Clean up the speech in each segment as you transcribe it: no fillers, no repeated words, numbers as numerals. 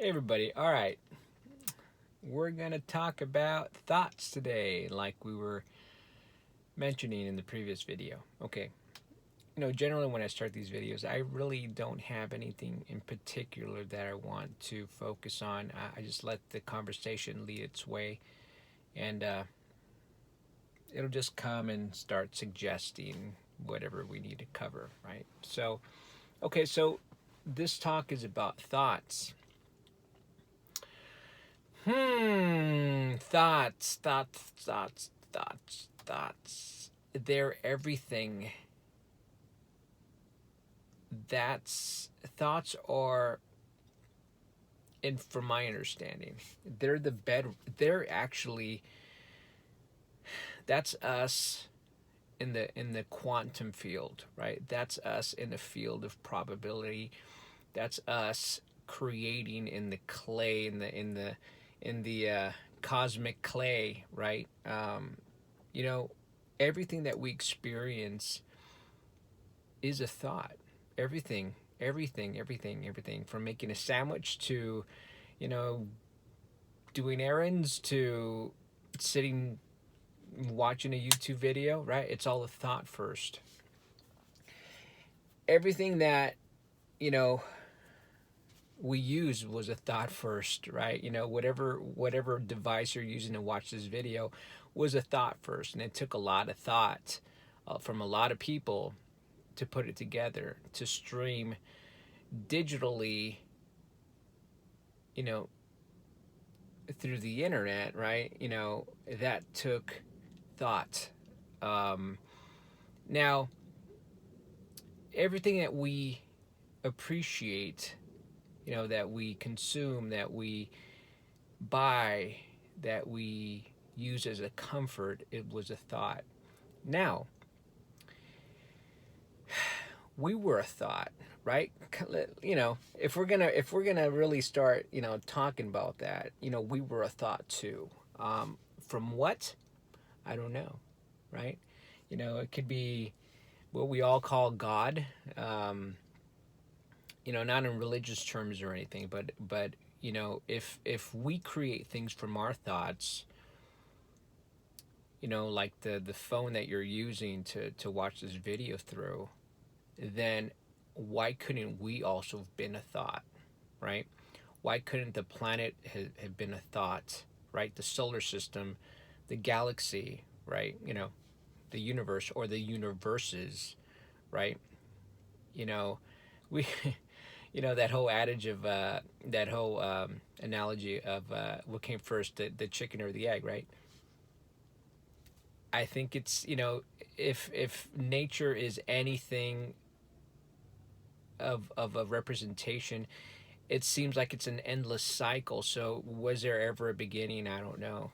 Hey everybody, all right. We're going to talk about thoughts today, like we were mentioning in the previous video. Okay, generally when I start these videos, I really don't have anything in particular that I want to focus on. I just let the conversation lead its way, and it'll just come and start suggesting whatever we need to cover, right? So this talk is about thoughts. Thoughts. They're everything. That's thoughts are, and from my understanding, they're the bed. They're actually that's us in the quantum field, right? That's us in the field of probability. That's us creating in the clay, in the cosmic clay, right? You know, everything that we experience is a thought. Everything from making a sandwich to, you know, doing errands to sitting watching a YouTube video, right? It's all a thought first. Everything that, you know, we use was a thought first, right? Whatever device you're using to watch this video was a thought first, and it took a lot of thought from a lot of people to put it together to stream digitally, you know, through the internet, right? That took thought. Now, everything that we appreciate, that we consume, that we buy, that we use as a comfort, it was a thought. Now, we were a thought, right? If we're gonna really start, talking about that, we were a thought too. From what? I don't know, right? It could be what we all call God. Not in religious terms or anything, but if we create things from our thoughts, like the phone that you're using to watch this video through, then why couldn't we also have been a thought, right? Why couldn't the planet have been a thought, right? The solar system, the galaxy, right? The universe or the universes, right? You know, we, that whole adage of that whole analogy of what came first, the chicken or the egg, right? I think it's, if nature is anything of a representation, it seems like it's an endless cycle. So was there ever a beginning? I don't know.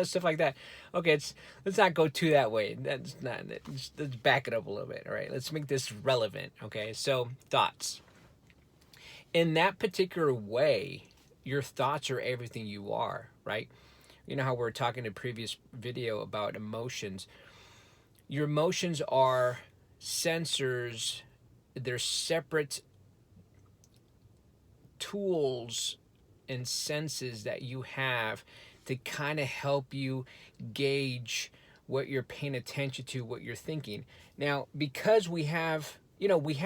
Stuff like that. Okay, let's not go too that way. Let's back it up a little bit. All right, let's make this relevant. Okay, so thoughts. In that particular way, your thoughts are everything you are, right? You know how we were talking in a previous video about emotions. Your emotions are sensors. They're separate tools and senses that you have to kind of help you gauge what you're paying attention to, what you're thinking. Now, because we have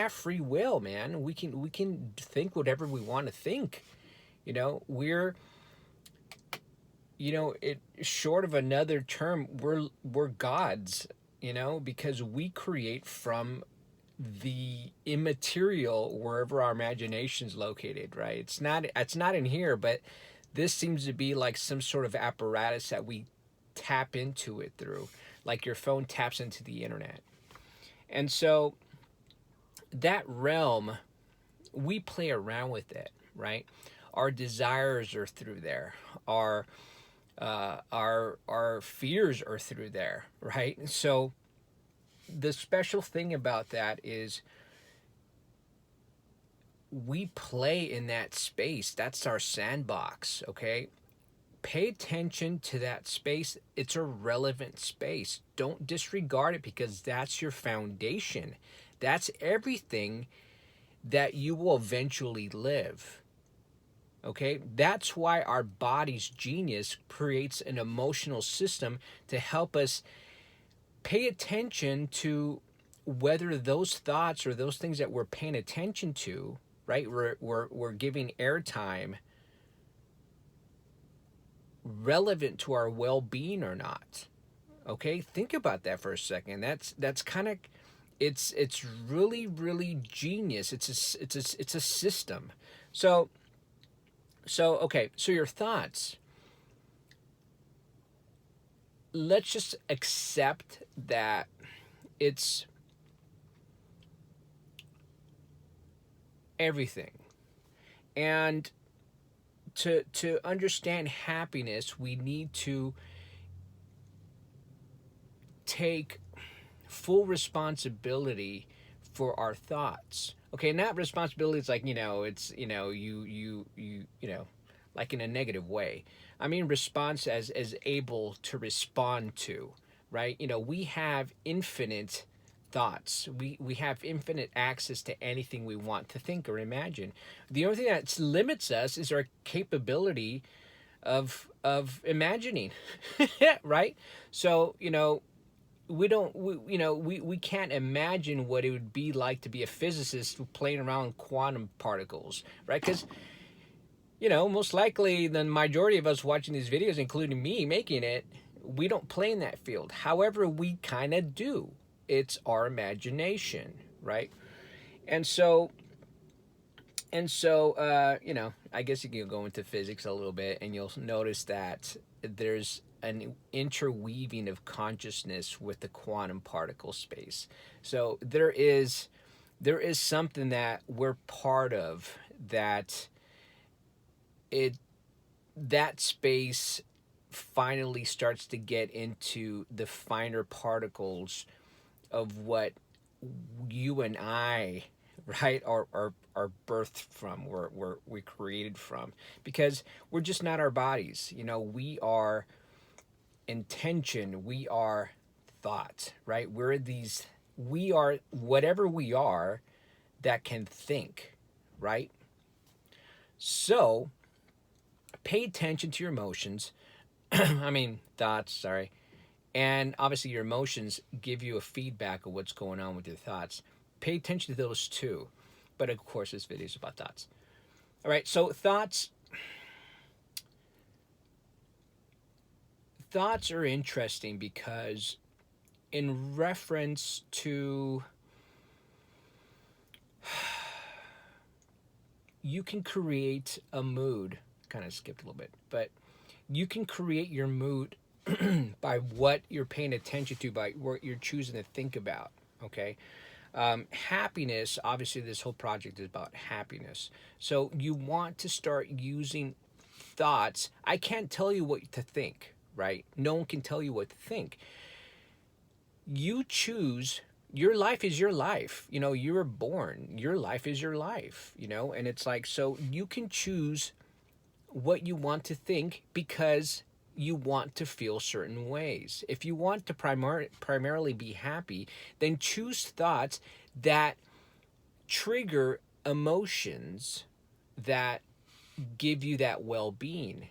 free will, man. We can think whatever we want to think. We're it short of another term, we're gods, because we create from the immaterial wherever our imagination's located, right? It's not in here, but this seems to be like some sort of apparatus that we tap into it through, like your phone taps into the internet. And so that realm, we play around with it, right? Our desires are through there. Our fears are through there, right? So the special thing about that is we play in that space. That's our sandbox, okay? Pay attention to that space. It's a relevant space. Don't disregard it, because that's your foundation. That's everything that you will eventually live. Okay, that's why our body's genius creates an emotional system to help us pay attention to whether those thoughts or those things that we're paying attention to, right? We're giving airtime relevant to our well-being or not. Okay, think about that for a second. That's kind of, it's really genius. It's a system. So okay, so your thoughts. Let's just accept that it's everything. And to understand happiness, we need to take full responsibility for our thoughts. Okay, and that responsibility is like, it's, like in a negative way. I mean, response as able to respond to, right? We have infinite thoughts. We have infinite access to anything we want to think or imagine. The only thing that limits us is our capability of imagining, right? So, we can't imagine what it would be like to be a physicist playing around with quantum particles, right? Because most likely the majority of us watching these videos, including me making it, we don't play in that field. However, we kind of do. It's our imagination, right? And so I guess you can go into physics a little bit, and you'll notice that there's an interweaving of consciousness with the quantum particle space. So there is something that we're part of, that space finally starts to get into the finer particles of what you and I, right, are birthed from, we created from, because we're just not our bodies. We are intention, we are thought, right? We are whatever we are that can think, right? So pay attention to your emotions. I mean, thoughts, sorry. And obviously, your emotions give you a feedback of what's going on with your thoughts. Pay attention to those too. But of course, this video is about thoughts. All right, so thoughts are interesting because, in reference to, you can create a mood. Kind of skipped a little bit, but you can create your mood by what you're paying attention to, by what you're choosing to think about. Okay. Happiness, obviously, this whole project is about happiness. So you want to start using thoughts. I can't tell you what to think, right? No one can tell you what to think. You choose. Your life is your life. You were born. Your life is your life, and it's like, so you can choose what you want to think because you want to feel certain ways. If you want to primarily be happy, then choose thoughts that trigger emotions that give you that well-being.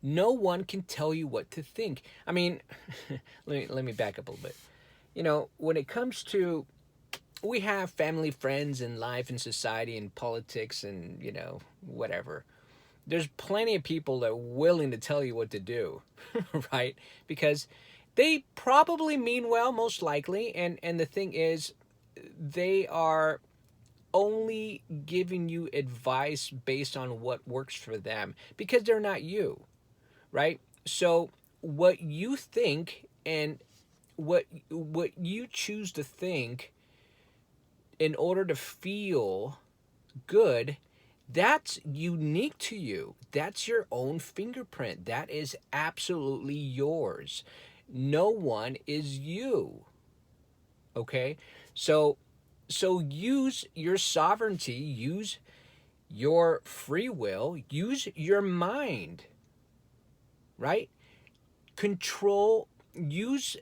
No one can tell you what to think. I mean, let me back up a little bit. When it comes to, we have family, friends, and life and society and politics and, whatever. There's plenty of people that are willing to tell you what to do, right? Because they probably mean well, most likely. And the thing is, they are only giving you advice based on what works for them because they're not you, right? So what you think and what you choose to think in order to feel good, that's unique to you. That's your own fingerprint. That is absolutely yours. No one is you. Okay? So use your sovereignty, use your free will, use your mind. Right? Control, use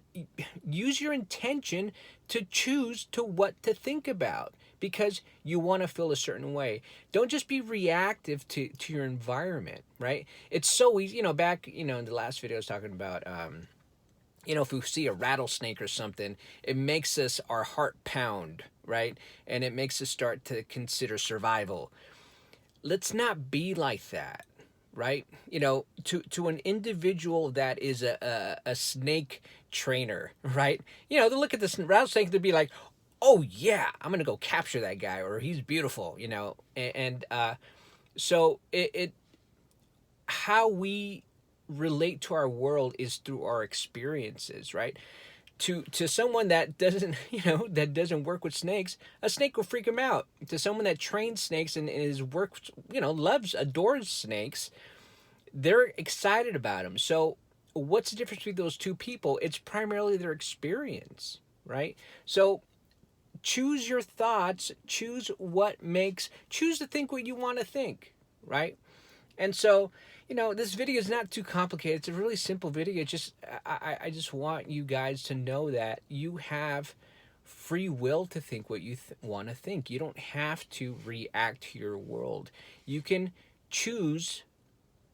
your intention to choose to what to think about, because you want to feel a certain way. Don't just be reactive to your environment, right? It's so easy, back, in the last video I was talking about, if we see a rattlesnake or something, it makes us, our heart pound, right? And it makes us start to consider survival. Let's not be like that, right? To an individual that is a snake trainer, right? They'll look at this rattlesnake, they'll be like, oh yeah, I'm gonna go capture that guy, or he's beautiful, and so it how we relate to our world is through our experiences, right? To someone that doesn't that doesn't work with snakes, a snake will freak him out. To someone that trains snakes and is works, loves, adores snakes, they're excited about them. So what's the difference between those two people? It's primarily their experience, right? So choose your thoughts, choose to think what you want to think, right? And so, this video is not too complicated. It's a really simple video. I just want you guys to know that you have free will to think what you want to think. You don't have to react to your world. You can choose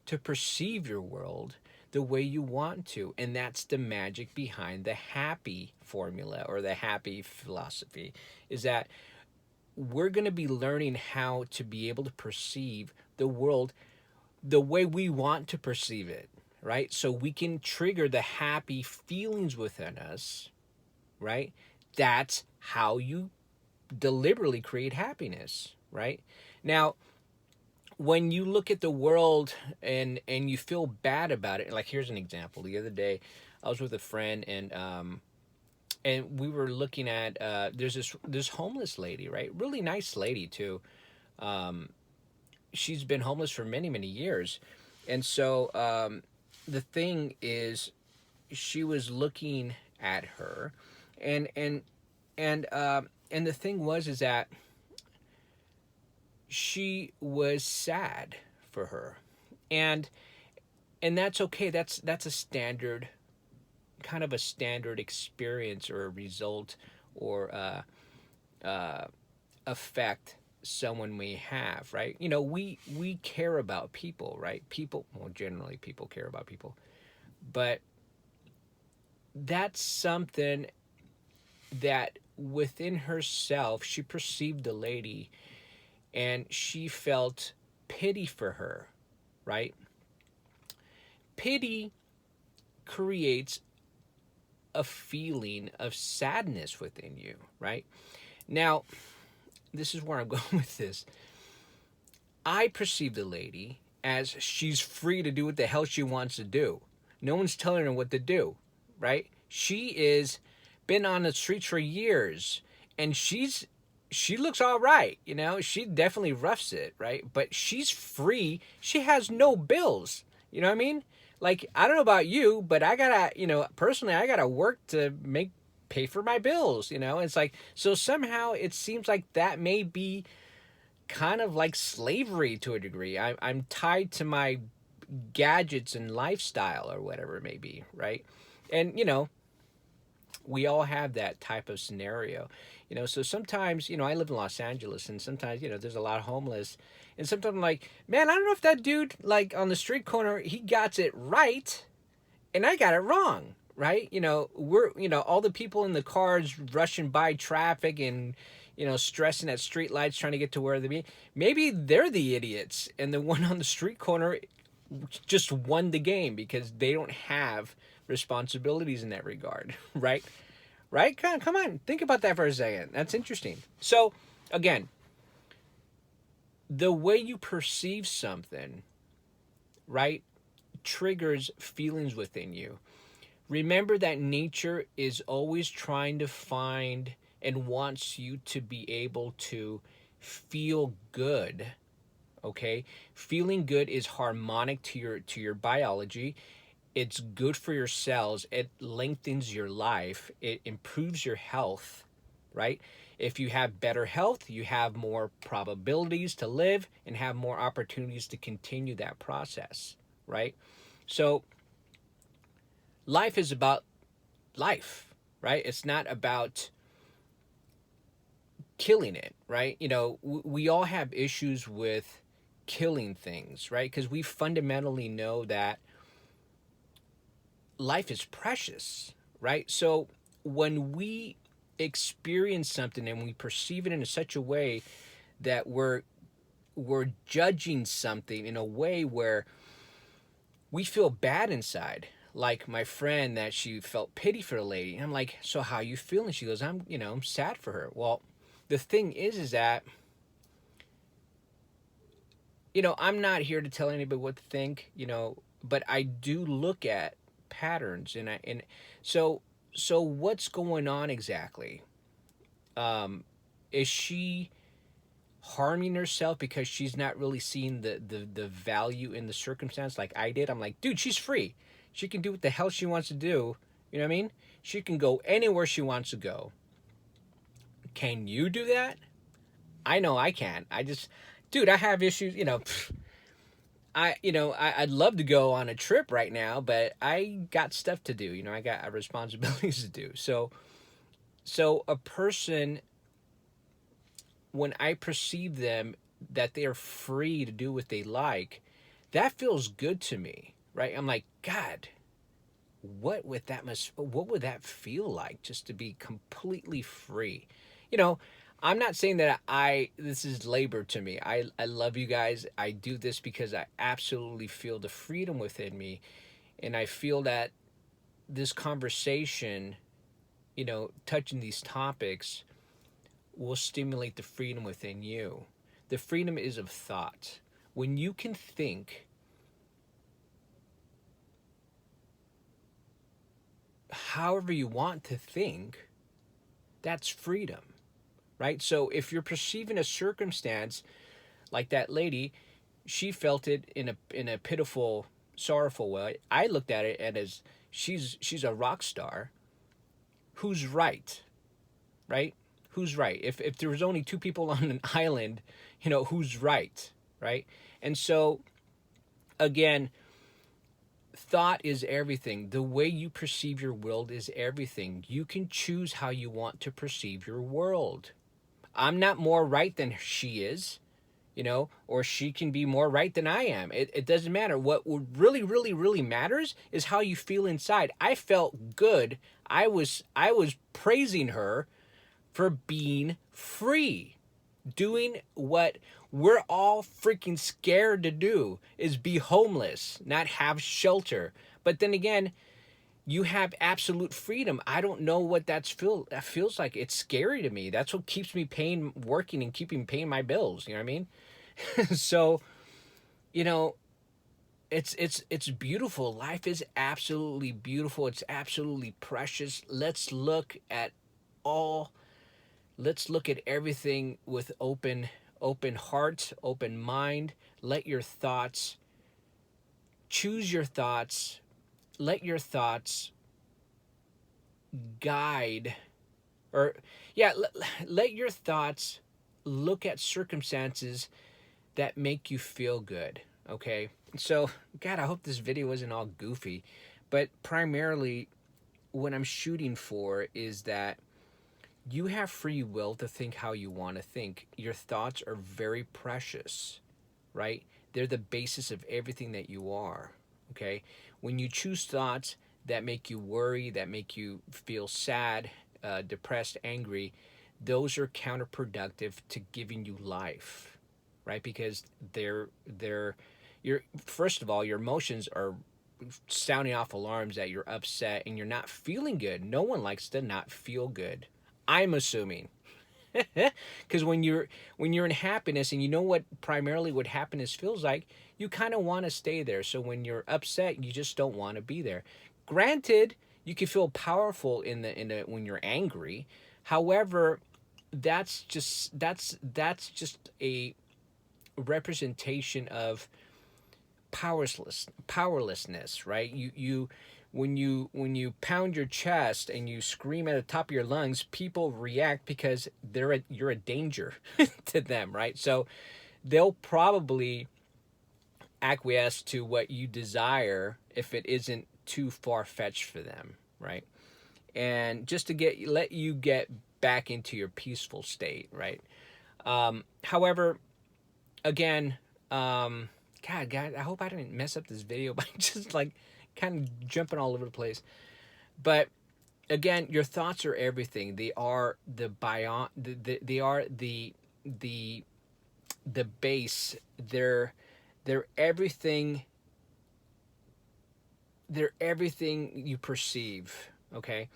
to perceive your world the way you want to. And that's the magic behind the happy formula, or the happy philosophy, is that we're going to be learning how to be able to perceive the world the way we want to perceive it, right? So we can trigger the happy feelings within us, right? That's how you deliberately create happiness, right? Now, when you look at the world and you feel bad about it, like, here's an example. The other day, I was with a friend, and we were looking at there's this homeless lady, right? Really nice lady too. She's been homeless for many, many years. And so the thing is, she was looking at her, and the thing was is that she was sad for her. And that's okay. That's a standard, kind of a standard experience, or a result, or effect someone may have, right? We care about people, right? Generally people care about people, but that's something that within herself, she perceived the lady and she felt pity for her, right? Pity creates a feeling of sadness within you, right? Now, this is where I'm going with this. I perceive the lady as she's free to do what the hell she wants to do. No one's telling her what to do, right? She is been on the streets for years, and she looks all right, She definitely roughs it, right? But she's free. She has no bills. You know what I mean? Like, I don't know about you, but I gotta, personally, I gotta work to pay for my bills, It's like, so somehow it seems like that may be kind of like slavery to a degree. I'm tied to my gadgets and lifestyle, or whatever it may be, right? And we all have that type of scenario, so sometimes, I live in Los Angeles, and sometimes, there's a lot of homeless, and sometimes I'm like, man, I don't know if that dude, like, on the street corner, he got it right and I got it wrong, right? We're, all the people in the cars rushing by traffic and, stressing at street lights trying to get to where they be. Maybe they're the idiots, and the one on the street corner just won the game because they don't have responsibilities in that regard, right? Right? Come on, think about that for a second. That's interesting. So, again, the way you perceive something, right, triggers feelings within you. Remember that nature is always trying to find and wants you to be able to feel good. Okay? Feeling good is harmonic to your biology. It's good for your cells. It lengthens your life. It improves your health, right? If you have better health, you have more probabilities to live and have more opportunities to continue that process, right? So life is about life, right? It's not about killing it, right? We all have issues with killing things, right? Because we fundamentally know that life is precious, right? So when we experience something and we perceive it in such a way that we're judging something in a way where we feel bad inside. Like my friend, that she felt pity for the lady. And I'm like, so how you feeling? She goes, I'm sad for her. Well, the thing is that, I'm not here to tell anybody what to think, but I do look at patterns, and so what's going on exactly? Um, is she harming herself because she's not really seeing the value in the circumstance like I did? I'm like, dude, she's free. She can do what the hell she wants to do. You know what I mean? She can go anywhere she wants to go. Can you do that? I know I can't. Dude, I have issues. I'd love to go on a trip right now, but I got stuff to do. I got responsibilities to do. So a person, when I perceive them that they are free to do what they like, that feels good to me, right? I'm like, God, what would that feel like, just to be completely free? You know, I'm not saying that this is labor to me. I love you guys. I do this because I absolutely feel the freedom within me, and I feel that this conversation, touching these topics, will stimulate the freedom within you. The freedom is of thought. When you can think however you want to think, that's freedom, right? So if you're perceiving a circumstance like that lady, she felt it in a pitiful, sorrowful way. I looked at it and as she's a rock star. Who's right? Right? Who's right? If there was only two people on an island, who's right? Right? And so again, thought is everything. The way you perceive your world is everything. You can choose how you want to perceive your world. I'm not more right than she is, or she can be more right than I am. It doesn't matter. What really, really, really matters is how you feel inside. I felt good. I was praising her for being free, doing what we're all freaking scared to do, is be homeless, not have shelter. But then again, you have absolute freedom. I don't know what that feels like. It's scary to me. That's what keeps me working and keeping paying my bills. You know what I mean? So, you know, it's beautiful. Life is absolutely beautiful. It's absolutely precious. All let's look at everything with open heart, open mind. Let your thoughts choose your thoughts. Let your thoughts guide, or yeah, let your thoughts look at circumstances that make you feel good. Okay? So, God, I hope this video isn't all goofy, but primarily what I'm shooting for is that you have free will to think how you want to think. Your thoughts are very precious, right? They're the basis of everything that you are, okay? When you choose thoughts that make you worry, that make you feel sad, depressed, angry, those are counterproductive to giving you life, right? Because first of all, your emotions are sounding off alarms that you're upset and you're not feeling good. No one likes to not feel good. I'm assuming. Because when you're in happiness, and you know what happiness feels like, you kind of want to stay there. So when you're upset, you just don't want to be there. Granted, you can feel powerful in the when you're angry. However, that's just a representation of powerlessness, right? You when you pound your chest and you scream at the top of your lungs, people react because you're a danger to them, right? So they'll probably acquiesce to what you desire if it isn't too far fetched for them, right? And just to let you get back into your peaceful state, right? However, again, God, I hope I didn't mess up this video by just like kind of jumping all over the place. But again, your thoughts are everything. They are they are the the base. They're everything. They're everything you perceive. Okay,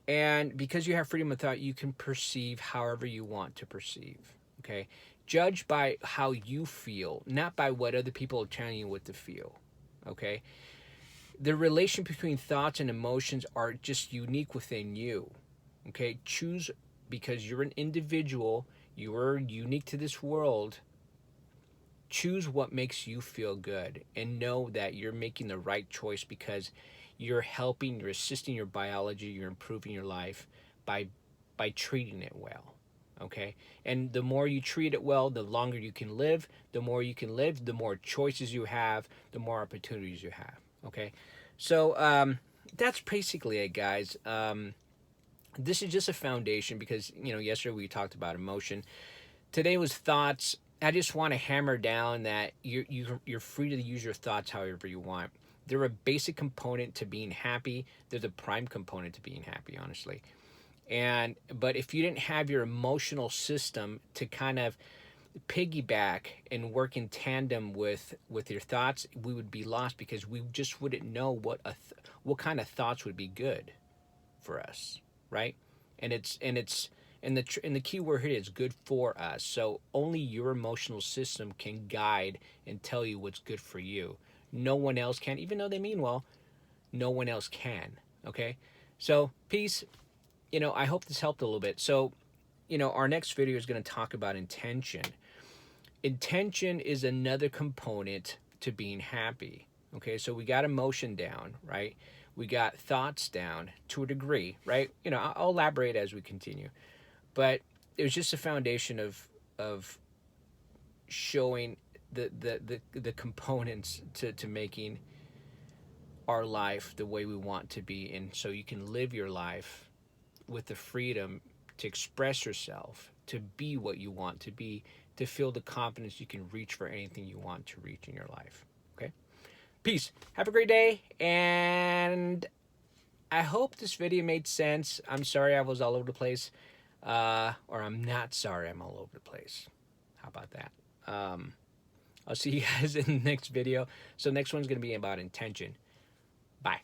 and because you have freedom of thought, you can perceive however you want to perceive. Okay, judge by how you feel, not by what other people are telling you what to feel. Okay, the relation between thoughts and emotions are just unique within you. Okay, choose, because you're an individual, you are unique to this world. Choose what makes you feel good and know that you're making the right choice, because you're helping, you're assisting your biology, you're improving your life by treating it well. Okay, and the more you treat it well, the longer you can live. The more you can live, the more choices you have, the more opportunities you have. Okay, so that's basically it, guys. This is just a foundation, because yesterday we talked about emotion. Today was thoughts. I just want to hammer down that you're free to use your thoughts however you want. They're a basic component to being happy. They're the prime component to being happy, honestly. But if you didn't have your emotional system to kind of piggyback and work in tandem with your thoughts, we would be lost, because we just wouldn't know what kind of thoughts would be good for us, right? And the key word here is good for us. So only your emotional system can guide and tell you what's good for you. No one else can, even though they mean well. No one else can. Okay, so peace. I hope this helped a little bit. So our next video is going to talk about intention. Intention is another component to being happy. Okay, so we got emotion down, right? We got thoughts down to a degree, right? I'll elaborate as we continue, but it was just a foundation of showing the components to making our life the way we want to be, and so you can live your life with the freedom to express yourself, to be what you want to be, to feel the confidence you can reach for anything you want to reach in your life. Okay? Peace. Have a great day, and I hope this video made sense. I'm sorry I was all over the place, or I'm not sorry I'm all over the place. How about that? I'll see you guys in the next video. So next one's going to be about intention. Bye.